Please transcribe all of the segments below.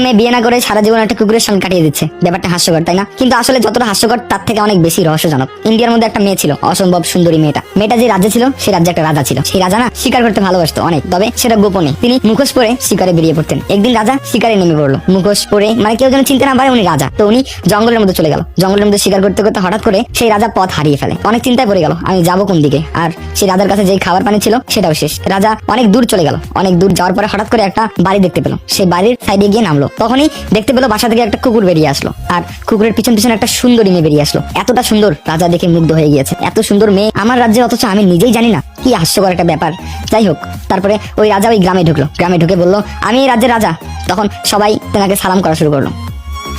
মেয়ে বিয়ে না করে সারা জীবন একটা কুকুরের সঙ্গে কাটিয়ে দিচ্ছে, ব্যাপারটা হাস্যকর তাই না? কিন্তু আসলে যতটা হাস্যকর তার থেকে অনেক বেশি রহস্যজনক। ইন্ডিয়ার মধ্যে একটা মেয়ে ছিল, অসম্ভব সুন্দরী মেয়েটা যে রাজ্যে ছিল সেই রাজ্যে একটা রাজা ছিল। সেই রাজা না শিকার করতে ভালোবাসতো অনেক, তবে সেটা গোপনে। তিনি মুখোশ পরে শিকারে বেরিয়ে পড়তেন। একদিন রাজা শিকারে নেমে পড়লো, মুখোশ পরে, মানে কেউ যেন চিনতে না পারে উনি রাজা। তো উনি জঙ্গলের মধ্যে চলে গেল। জঙ্গলের মধ্যে শিকার করতে করতে হঠাৎ করে সেই রাজা পথ হারিয়ে ফেলে। অনেক চিন্তায় পড়ে গেল, আমি যাবো কোন দিকে। আর সেই রাজার কাছে যেই খাবার পানি ছিল সেটাও শেষ। রাজা অনেক দূর চলে গেল। অনেক দূর যাওয়ার পরে হঠাৎ করে একটা বাড়ি দেখতে পেলো। সেই বাড়ির সাইডে গিয়ে নামলো। তখনই দেখতে পেলো বাসা থেকে একটা কুকুর বেরিয়ে আসলো, আর কুকুরের পিছন পিছনে একটা সুন্দরী মেয়ে বেরিয়ে আসলো। এতটা সুন্দর, রাজা দেখে মুগ্ধ হয়ে গিয়েছে। এত সুন্দর মেয়ে আমার রাজ্যে, অথচ আমি নিজেই জানি না। কি হাস্যকর একটা ব্যাপার। যাই হোক, তারপরে ওই রাজা ওই গ্রামে ঢুকলো। গ্রামে ঢুকে বললো, আমি এই রাজ্যের রাজা। তখন সবাই তেনাকে সালাম করা শুরু করলো।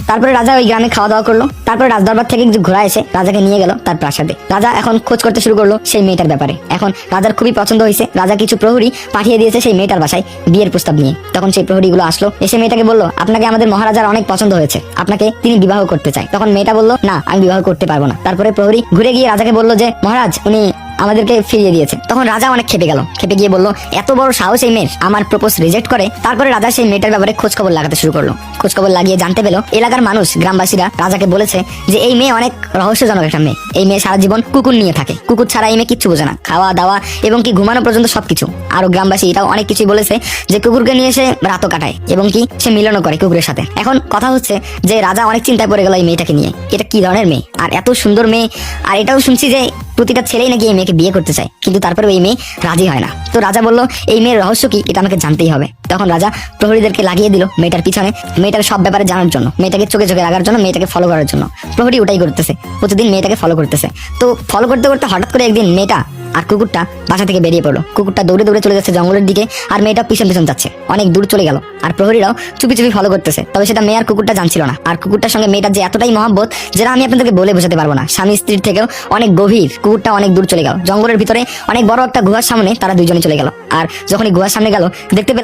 তারপরে রাজা ওই গ্রামে খাওয়া দাওয়া করলো। তারপরে রাজদরবার থেকে কিছু ঘোড়া এসে রাজাকে নিয়ে গেল তার প্রাসাদে। রাজা এখন খোঁজ করতে শুরু করলো সেই মেয়েটার ব্যাপারে। এখন রাজার খুবই পছন্দ হয়েছে। রাজা কিছু প্রহরী পাঠিয়ে দিয়েছে সেই মেয়েটার বাসায় বিয়ের প্রস্তাব নিয়ে। তখন সেই প্রহরীগুলো আসলো, এসে মেয়েটাকে বললো, আপনাকে আমাদের মহারাজার অনেক পছন্দ হয়েছে, আপনাকে তিনি বিবাহ করতে চায়। তখন মেয়েটা বললো, না, আমি বিবাহ করতে পারবো না। তারপরে প্রহরী ঘুরে গিয়ে রাজাকে বললো যে মহারাজ উনি আমাদেরকে ফিরিয়ে দিয়েছে। তখন রাজা অনেক খেপে গেল। খেপে গিয়ে বললো, এত বড় সাহস এই মেয়ের, আমার প্রপোজ রিজেক্ট করে। তারপরে রাজা সেই মেয়েটার ব্যাপারে খোঁজ খবর লাগাতে শুরু করলো। খোঁজ খবর লাগিয়ে জানতে পেলো এলাকার মানুষ, গ্রামবাসীরা রাজাকে বলেছে যে এই মেয়ে অনেক রহস্যজনক একটা মেয়ে। এই মেয়ে সারা জীবন কুকুর নিয়ে থাকে, কুকুর ছাড়া এই মেয়ে কিচ্ছু বোঝে না, খাওয়া দাওয়া এবং কি ঘুমানো পর্যন্ত সবকিছু। আরো গ্রামবাসী এটাও অনেক কিছুই বলেছে যে কুকুরকে নিয়ে সে রাতও কাটায় এবং কি সে মিলনও করে কুকুরের সাথে। এখন কথা হচ্ছে যে রাজা অনেক চিন্তায় পড়ে গেল এই মেয়েটাকে নিয়ে। এটা কি ধরনের মেয়ে, আর এত সুন্দর মেয়ে। আর এটাও শুনছি যে প্রতিটা ছেলেই নাকি এই মেয়েকে বিয়ে করতে চায়, কিন্তু তারপরে এই মেয়ে রাজি হয় না। তো রাজা বললো, এই মেয়ের রহস্য কি, এটা আমাকে জানতেই হবে। তখন রাজা প্রহরীদেরকে লাগিয়ে দিল মেয়েটার পিছনে, মেয়েটার সব ব্যাপারে জানার জন্য, মেয়েটাকে চোখে চোখে রাখার জন্য, মেয়েটাকে ফলো করার জন্য। প্রহরী ওটাই করতেছে, প্রতিদিন মেয়েটাকে ফলো করতেছে। তো ফলো করতে করতে হঠাৎ করে একদিন মেয়েটা আর কুকুরটা বাসা থেকে বেরিয়ে পড়লো। কুকুরটা দৌড়ে দৌড়ে চলে যাচ্ছে জঙ্গলের দিকে, আর মেয়েটা পিছন পিছন যাচ্ছে। অনেক দূর চলে গেল, আর প্রহরীরাও চুপি চুপি ফলো করতেছে। তবে সেটা মেয়ে আর কুকুরটা জানছিল না। আর কুকুরটার সঙ্গে মেয়েটার যে এতটাই মহব্বত, যেটা আমি আপনাদেরকে বলে বোঝাতে পারবো না। স্বামী স্ত্রীর থেকেও অনেক গভীর। কুকুরটা অনেক দূর চলে গেল, জঙ্গলের ভিতরে অনেক বড় একটা গুহার সামনে তারা দুইজনে চলে গেল। আর যখনই গুহার সামনে গেল দেখতে পেলাম